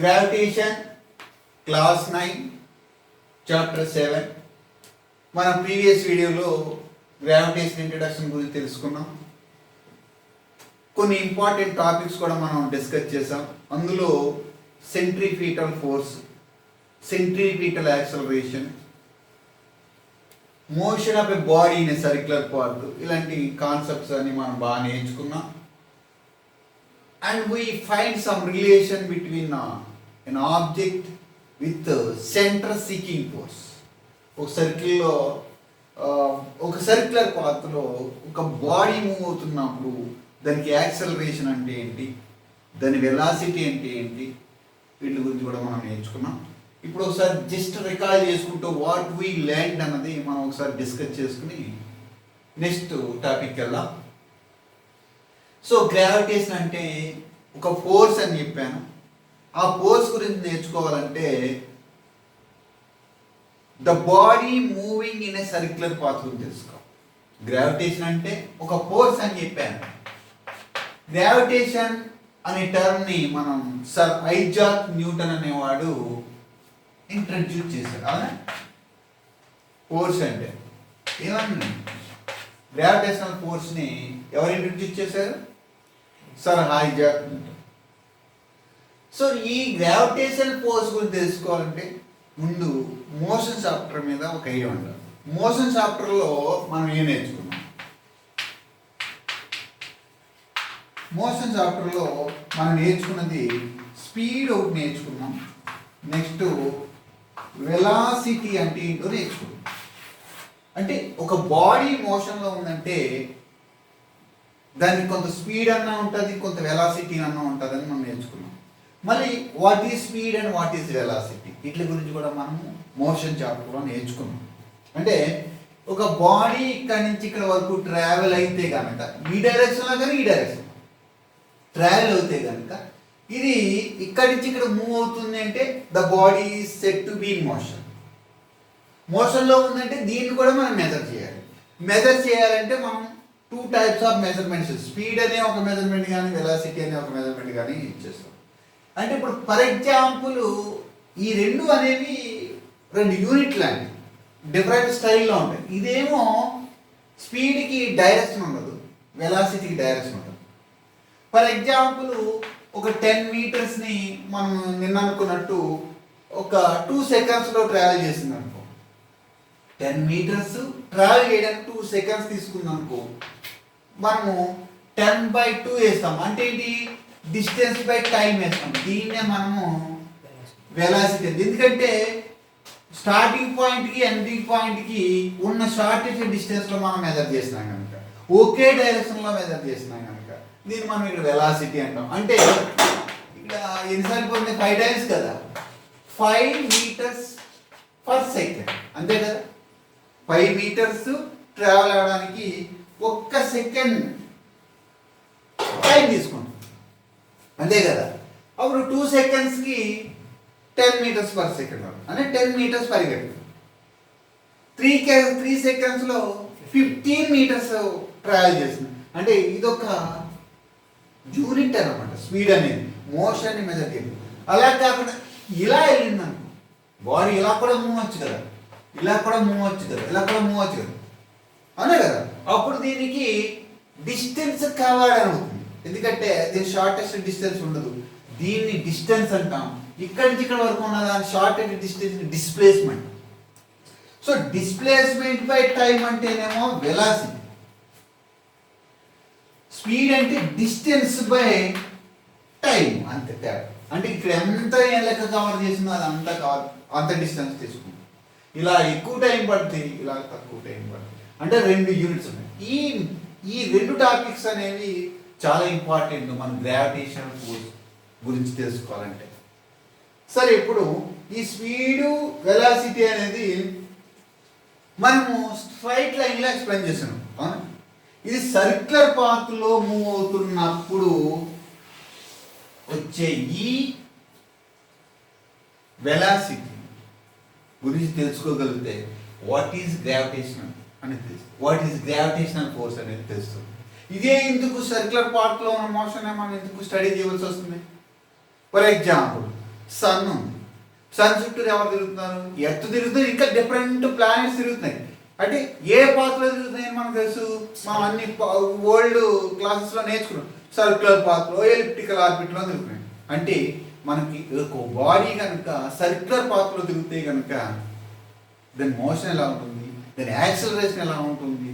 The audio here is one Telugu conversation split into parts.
Gravitation class 9 chapter 7. మన ప్రీవియస్ వీడియోలో గ్రావిటేషన్ ఇంట్రడక్షన్ గురించి తెలుసుకున్నాం. కొన్ని ఇంపార్టెంట్ టాపిక్స్ కూడా మనం డిస్కస్ చేసాం. అందులో centripetal force, centripetal acceleration, motion of a body in a circular path, ఇలాంటి కాన్సెప్ట్స్ అన్ని మనం బాగా నేర్చుకున్నాం. And we find some relation between an object with center seeking force. ఒక సర్కిల్లో ఒక సర్క్యులర్ పాత్లో ఒక బాడీ మూవ్ అవుతున్నప్పుడు దానికి యాక్సలరేషన్ అంటే ఏంటి, దాని వెలాసిటీ అంటే ఏంటి, వీటి గురించి కూడా మనం నేర్చుకున్నాం. ఇప్పుడు ఒకసారి జస్ట్ రికాల్ చేసుకుంటూ వాట్ వీ లెర్న్డ్ అన్నది మనం ఒకసారి డిస్కస్ చేసుకుని నెక్స్ట్ టాపిక్ వెళ్దాం. సో గ్రావిటేషన్ అంటే ఒక ఫోర్స్ అని చెప్పాను. ఆ ఫోర్స్ గురించి నేర్చుకోవాలంటే the body moving in a circular path గురించి తెలుసుకో. గ్రావిటేషన్ అంటే ఒక ఫోర్స్ అని చెప్పాను. గ్రావిటేషన్ అనే టర్మ్ని మనం సర్ ఐజాక్ న్యూటన్ అనేవాడు ఇంట్రడ్యూస్ చేశాడు. అవునా? ఫోర్స్ అంటే ఏమన్నా గ్రావిటేషనల్ ఫోర్స్ని ఎవరు ఇంట్రడ్యూస్ చేశారు? Sir Isaac Newton. సో ఈ గ్రావిటేషనల్ ఫోర్స్ గురించి తెలుసుకోవాలంటే ముందు మోషన్ చాప్టర్ మీద ఒక ఐడియా ఉండాలి. మోషన్ చాప్టర్లో మనం ఏం నేర్చుకున్నాం? మోషన్ చాప్టర్లో మనం నేర్చుకున్నది స్పీడ్ ఒకటి నేర్చుకున్నాం. నెక్స్ట్ వెలాసిటీ అంటే ఏంటో నేర్చుకున్నాం. అంటే ఒక బాడీ మోషన్లో ఉందంటే దానికి కొంత స్పీడ్ అన్నా ఉంటుంది, కొంత వెలాసిటీ అన్నా ఉంటుంది అని మనం నేర్చుకున్నాం. మళ్ళీ what is speed and what is velocity, వీటి గురించి కూడా మనము మోషన్ చాప్టర్లో నేర్చుకున్నాం. అంటే ఒక బాడీ ఇక్కడ నుంచి ఇక్కడ వరకు ట్రావెల్ అయితే కనుక ఈ డైరెక్షన్లో కానీ ఈ డైరెక్షన్ ట్రావెల్ అవుతే కనుక ఇది ఇక్కడి నుంచి ఇక్కడ మూవ్ అవుతుంది అంటే the body is set to be in motion. మోషన్లో ఉందంటే దీన్ని కూడా మనం మెజర్ చేయాలి. మెజర్ చేయాలంటే మనం 2 types ఆఫ్ మెజర్మెంట్స్, స్పీడ్ అనే ఒక మెజర్మెంట్ కానీ వెలాసిటీ అనే ఒక మెజర్మెంట్ కానీ ఇచ్చేస్తాం. అంటే ఇప్పుడు ఫర్ ఎగ్జాంపుల్ ఈ రెండు అనేవి 2 యూనిట్లు లాంటివి, డిఫరెంట్ స్టైల్లో ఉంటాయి. ఇదేమో స్పీడ్కి డైరెక్షన్ ఉండదు, వెలాసిటీకి డైరెక్షన్ ఉండదు. ఫర్ ఎగ్జాంపుల్ ఒక 10 మీటర్స్ని మనం నిన్న అనుకున్నట్టు ఒక 2 సెకండ్స్లో ట్రావెల్ చేసింది అనుకో, 10 మీటర్స్ ట్రావెల్ చేయడానికి 2 సెకండ్స్ తీసుకుంది అనుకో, మనము 10/2 వేస్తాం. అంటే ఏంటి? డిస్టెన్స్ బై టైం వేస్తాం. దీన్నే మనము వెలాసిటీ. ఎందుకంటే స్టార్టింగ్ పాయింట్కి ఎండింగ్ పాయింట్కి ఉన్న షార్టెస్ట్ డిస్టెన్స్లో మనం మెజర్ చేసినాం కనుక, ఒకే డైరెక్షన్లో మెజర్ చేసినాం కనుక దీన్ని మనం ఇక్కడ వెలాసిటీ అంటాం. అంటే ఇక్కడ ఎన్నిసార్లు పోతుంది? 5 times కదా, 5 meters per second, అంతే కదా. 5 meters ట్రావెల్ అవ్వడానికి 1 సెకండ్ టైం తీసుకుంటాం, అంతే కదా. అప్పుడు 2 సెకండ్స్కి 10 meters per second, అంటే 10 meters పరిగెట్టు. 3 సెకండ్స్లో 15 meters ట్రావెల్ చేస్తుంది. అంటే ఇదొక యూనిట్ అనమాట స్పీడ్ అనేది, మోషన్ని మెజర్ చేయండి. అలా కాకుండా ఇలా వెళ్ళిందనుకో, బాడీ ఇలా కూడా మూవ్ అవచ్చు కదా, ఇలా కూడా మూవ్ అవచ్చు కదా, ఇలా కూడా మూవ్ అవచ్చు కదా, అవునా కదా. అప్పుడు దీనికి డిస్టెన్స్ కావాలి అవుతుంది. ఎందుకంటే దీని షార్టెస్ట్ డిస్టెన్స్ ఉండదు, దీన్ని డిస్టెన్స్ అంటాం. ఇక్కడి నుంచి ఇక్కడ వరకు ఉన్న దాని shortest distance displacement. So displacement by time అంటేనేమో వెలాసిటీ, స్పీడ్ అంటే డిస్టెన్స్ బై టైం, అంతే తేడా. అంటే ఇక్కడ ఎంత లెక్క కవర్ చేసిందో అది అంతా కవర్, అంత డిస్టెన్స్ తీసుకుంది. ఇలా ఎక్కువ టైం పడుతుంది, ఇలా తక్కువ టైం పడుతుంది. అంటే 2 యూనిట్స్ ఉన్నాయి. ఈ 2 టాపిక్స్ అనేవి చాలా ఇంపార్టెంట్ మన గ్రావిటేషనల్ ఫోర్స్ గురించి తెలుసుకోవాలంటే. సరే, ఇప్పుడు ఈ స్పీడు వెలాసిటీ అనేది మనము స్ట్రైట్ లైన్లో ఎక్స్ప్లెయిన్ చేస్తున్నాం, అవునా. ఇది సర్క్యులర్ పాత్లో మూవ్ అవుతున్నప్పుడు వచ్చే ఈ వెలాసిటీ గురించి తెలుసుకోగలిగితే వాట్ ఈజ్ గ్రావిటేషనల్ అనేది తెలుసు, వాట్ ఈజ్ గ్రావిటేషనల్ ఫోర్స్ అనేది తెలుస్తుంది. ఇదే ఎందుకు సర్క్యులర్ పాత్లో ఉన్న మోషన్ మనం ఎందుకు స్టడీ చేయవలసి వస్తుంది? ఫర్ ఎగ్జాంపుల్ సన్ ఉంది. సన్ చుట్టూ ఎవరు తిరుగుతున్నారు? ఎర్త్ తిరుగుతుంది, ఇంకా డిఫరెంట్ ప్లానెట్స్ తిరుగుతున్నాయి. అంటే ఏ పాత్రలో తిరుగుతున్నాయని మనకు తెలుసు, మనం అన్ని ఓల్డ్ క్లాసెస్లో నేర్చుకున్నాం. సర్క్యులర్ పాత్రలో, ఎలిప్టికల్ ఆర్బిట్లో తిరుగుతున్నాయి. అంటే మనకి ఒక బాడీ కనుక సర్క్యులర్ పాత్రలో తిరిగితే కనుక దాని మోషన్ ఎలా ఉంటుంది, దాని యాక్సిలరేషన్ ఎలా ఉంటుంది.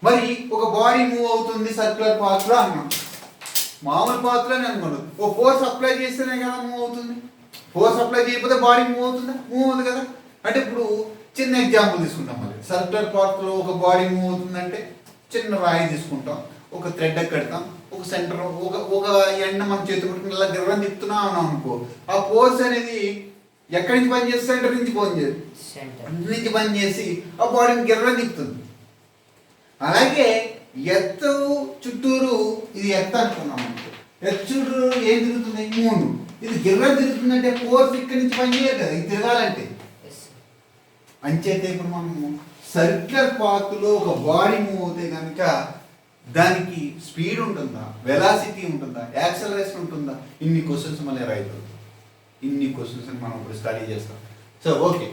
మరి ఒక బాడీ మూవ్ అవుతుంది సర్క్యులర్ పాత్రలో అన్నాం, మామూలు పాత్రలోనే అనుకోండి. ఓ ఫోర్స్ అప్లై చేస్తేనే కదా మూవ్ అవుతుంది. ఫోర్స్ అప్లై చేయకపోతే బాడీ మూవ్ అవుతుందా? మూవ్ అవుతుంది కదా. అంటే ఇప్పుడు చిన్న ఎగ్జాంపుల్ తీసుకుంటాం. మళ్ళీ సర్క్యులర్ పాత్రలో ఒక బాడీ మూవ్ అవుతుందంటే చిన్న రాయి తీసుకుంటాం, ఒక థ్రెడ్ కడతాం, ఒక సెంటర్ ఒక ఎండ మనం చేతి పట్టుకుని ఇలా గిర్రం తిప్పుతున్నాం అన్నాం అనుకో, ఆ ఫోర్స్ అనేది ఎక్కడి నుంచి పని చేస్తే సెంటర్ నుంచి పని చేసి ఆ బాడీని గిర్రం తిప్పుతుంది. అలాగే ఎత్తు చుట్టూరు, ఇది ఎత్తు అనుకున్నాం అనుకో, ఎత్తు చుట్టూరు ఏం తిరుగుతుంది? మూడు. ఇది గిర్రం తిరుగుతుందంటే ఫోర్స్ ఇక్కడి నుంచి పని చేయదు కదా, ఇది తిరగాలంటే. అంచేతే ఇప్పుడు మనము సర్క్యులర్ పాత్లో ఒక బాడీ మూవ్ అవుతే కనుక దానికి స్పీడ్ ఉంటుందా, వెలాసిటీ ఉంటుందా, యాక్సలరేషన్ ఉంటుందా, ఇన్ని క్వశ్చన్స్ మళ్ళీ రైతు. ఇన్ని క్వశ్చన్స్ మనం ఇప్పుడు స్టడీ చేస్తాం. So okay,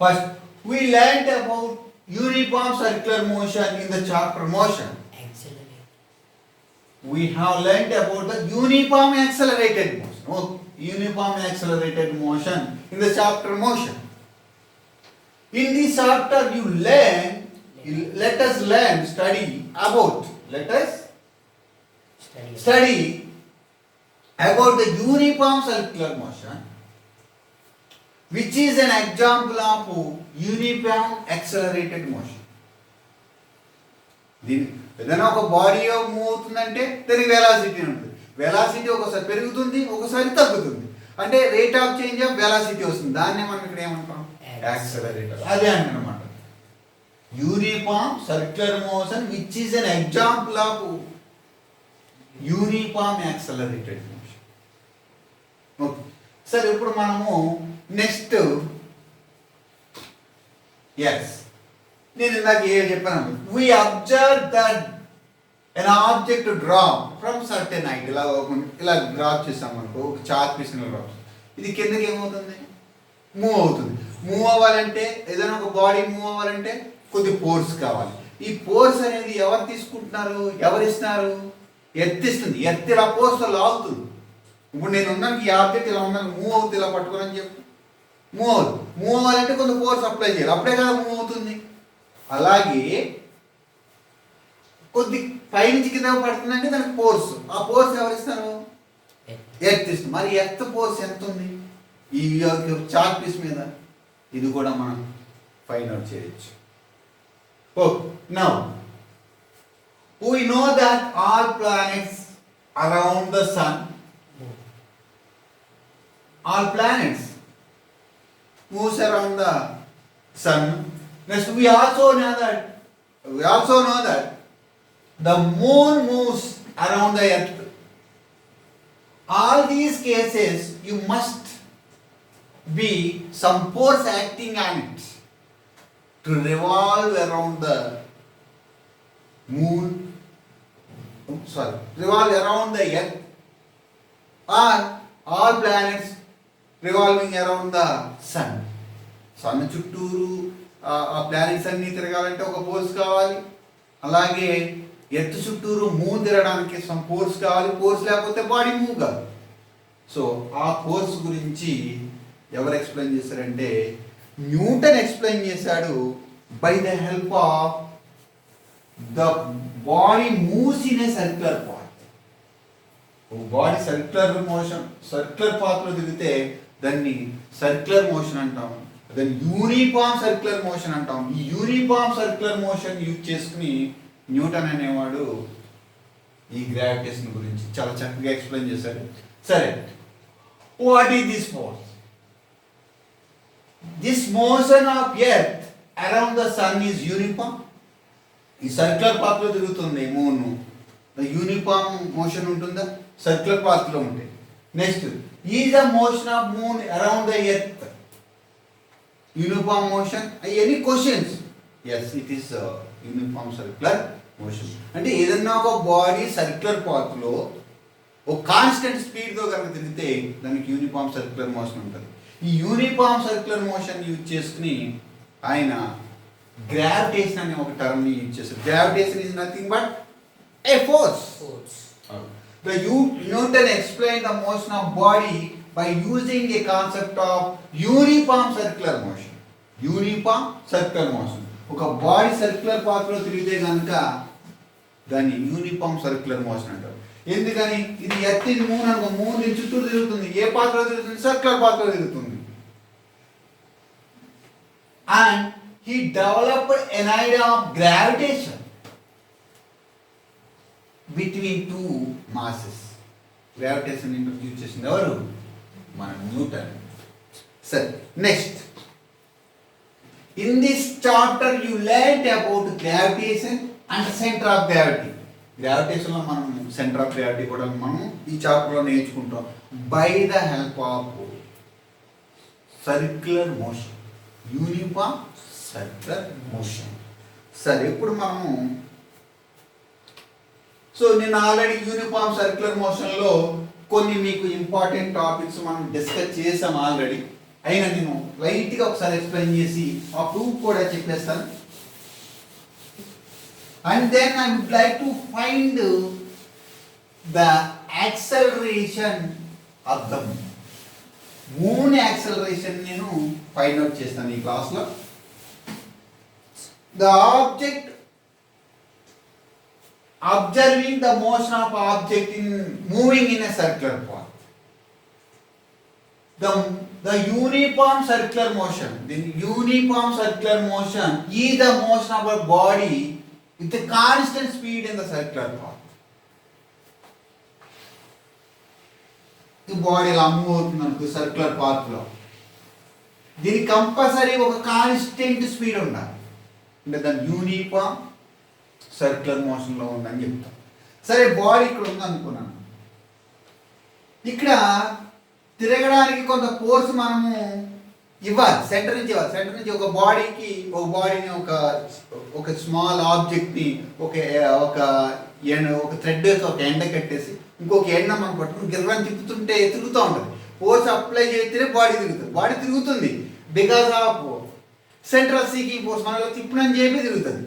first we learned about uniform circular motion in the chapter motion. We have learned about the uniform accelerated motion. Okay, uniform accelerated motion in the chapter motion. In this chapter you learn, let us study about the uniform circular motion, which is an example of uniform accelerated motion. ఏదైనా ఒక బాడీ మూవ్ అవుతుందంటే దానికి వెలాసిటీ ఉంటుంది. వెలాసిటీ ఒకసారి పెరుగుతుంది, ఒకసారి తగ్గుతుంది. అంటే rate of change of velocity వస్తుంది. దాన్నే మనం ఇక్కడ ఏమంటాం? యాక్సలరేటర్. అదే అంటనమాట uniform circular motion which is an example of uniform accelerated motion. Okay, సరే ఇప్పుడు మనము నెక్స్ట్ నేను ఇందాక ఏం చెప్పాను, we observe that an object drop from certain height. ఇలా డ్రాప్ చేసాం అనుకో, ఒక చార్ట్ పీస్ డ్రాప్, ఇది కిందకి ఏమవుతుంది? మూవ్ అవుతుంది. మూవ్ అవ్వాలంటే, ఏదైనా ఒక బాడీ మూవ్ అవ్వాలంటే కొద్ది ఫోర్స్ కావాలి. ఈ ఫోర్స్ అనేది ఎవరు తీసుకుంటున్నారు, ఎవరు ఇస్తున్నారు? ఎర్త్ ఇస్తుంది. ఎర్త్ ఇలా ఫోర్స్తో లాగుతుంది. ఇప్పుడు నేను ఉన్నాను, ఈ ఆబ్జెక్ట్ ఇలా ఉన్నాను, మూవ్ అవుతుంది, ఇలా పట్టుకోనని చెప్పి మూవ్ అవుతుంది. మూవ్ అవ్వాలంటే కొంత ఫోర్స్ అప్లై చేయాలి, అప్పుడే కదా మూవ్ అవుతుంది. అలాగే కొద్ది పైనుంచి కింద పడుతుందంటే దానికి ఫోర్స్, ఆ ఫోర్స్ ఎవరు ఇస్తారు? ఎర్త్ ఇస్తుంది. మరి ఎర్త్ ఫోర్స్ ఎంత ఉంది ఈ చార్ట్ పీస్ మీద? ఇది కూడా మనం ఫైండ్ అవుట్ చేయొచ్చు. Now we know that all planets around the sun, all planets moves around the sun. Next we also know that the moon moves around the earth. All these cases you must be some force acting on it to revolve around the moon, revolve around the earth, or all planets revolving around the sun. Sun చుట్టూరు ఆ ప్లానెట్స్ అన్ని తిరగాలంటే ఒక ఫోర్స్ కావాలి. అలాగే ఎర్త్ చుట్టూరు మూన్ తిరగడానికి సమ్ ఫోర్స్ కావాలి. ఫోర్స్ లేకపోతే బాడీ మూవ్ కాదు. సో ఆ ఫోర్స్ గురించి ఎవరు ఎక్స్ప్లెయిన్ చేశారంటే న్యూటన్ ఎక్స్ప్లెయిన్ చేశాడు. By the help of the body moves in a circular path. Body circular motion, circular పాత్లో తిరిగితే దాన్ని సర్క్యులర్ మోషన్ అంటాం, దాన్ని యూనిఫామ్ సర్క్యులర్ మోషన్ అంటాం. ఈ యూనిఫామ్ సర్క్యులర్ మోషన్ యూజ్ చేసుకుని న్యూటన్ అనేవాడు ఈ గ్రావిటేషన్ గురించి చాలా చక్కగా ఎక్స్ప్లెయిన్ చేశాడు. సరే, what is this force? This motion of earth around the sun is uniform. ఈ సర్క్యులర్ పాత్లో తిరుగుతుంది మూన్, యూనిఫామ్ మోషన్ ఉంటుందా? సర్క్యులర్ పాత్లో ఉంటుంది. Next, is the motion of moon around the earth uniform motion? Any questions? Yes, it is uniform circular motion. అంటే ఏదన్నా ఒక బాడీ సర్క్యులర్ పాత్లో ఒక కాన్స్టెంట్ స్పీడ్తో కనుక తిరిగితే దానికి యూనిఫామ్ సర్క్యులర్ మోషన్ ఉంటుంది. ఈ యూనిఫామ్ సర్క్యులర్ మోషన్ యూజ్ చేసుకుని ఆయన గ్రావిటేషన్ అనే ఒక టర్మ్ని యూజ్ చేస్తారు. Gravitation is nothing but A force. The Newton explained the motion of body by using a concept of uniform circular motion. Uniform circular motion. ఒక బాడీ సర్క్యులర్ పాత్లో తిరిగితే కనుక దాన్ని యూనిఫామ్ సర్క్యులర్ మోషన్ అంటారు. ఎందుకని ఇది ఎత్తిది మూన్ అనుకో, మూన్ దీని చుట్టూ తిరుగుతుంది. ఏ పాత్రలో తిరుగుతుంది? సర్క్యులర్ పాత్రలో తిరుగుతుంది. అండ్ he developed an idea of gravitation between two masses. Gravitation introduce చేసింది ఎవరు? మన న్యూటన్. సరే, next in this chapter you learn about gravitation and centre of gravity. గ్రావిటేషన్లో మనం సెంటర్ ఆఫ్ గ్రావిటీ కూడా మనం ఈ చాప్టర్లో నేర్చుకుంటాం by the help of circular motion, uniform circular motion. సరే, ఇప్పుడు మనము నేను ఆల్రెడీ యూనిఫామ్ సర్క్యులర్ మోషన్లో కొన్ని మీకు ఇంపార్టెంట్ టాపిక్స్ మనం డిస్కస్ చేసాం ఆల్రెడీ. అయినా నేను లైట్గా ఒకసారి ఎక్స్ప్లెయిన్ చేసి ఆ ప్రూఫ్ కూడా చెప్పేస్తాను. And then I would like to find the acceleration of the moon. Moon acceleration నేను ఫైండ్ అవుట్ చేస్తాను ఈ క్లాస్లో. The object observing the motion of object in moving in a circular path. The uniform circular motion, the uniform circular motion is the motion of a body with a constant speed in the circular path. ఈ బాడీ ఇలా మూవ్ అవుతుంది అనుకో సర్క్యులర్ పాత్లో, దీనికి కంపల్సరీ ఒక కాన్స్టెంట్ స్పీడ్ ఉండాలి. అంటే దాని యూనిఫామ్ సర్క్యులర్ మోషన్లో ఉందని చెప్తాం. సరే, బాడీ ఇక్కడ ఉంది అనుకున్నాను. ఇక్కడ తిరగడానికి కొంత ఫోర్స్ మనము ఇవ్వాలి, సెంటర్ నుంచి ఇవ్వాలి. సెంటర్ నుంచి ఒక బాడీని ఒక స్మాల్ ఆబ్జెక్ట్ని ఒక థ్రెడ్ వేసి ఒక ఎండ కట్టేసి ఇంకొక ఎండ మనం పట్టుకుని గిర్రని తిప్పుతుంటే తిరుగుతూ ఉంటుంది. ఫోర్స్ అప్లై చేస్తేనే బాడీ తిరుగుతుంది. బాడీ తిరుగుతుంది because of central seeking force. మనలో తిప్పునని చెప్పి తిరుగుతుంది.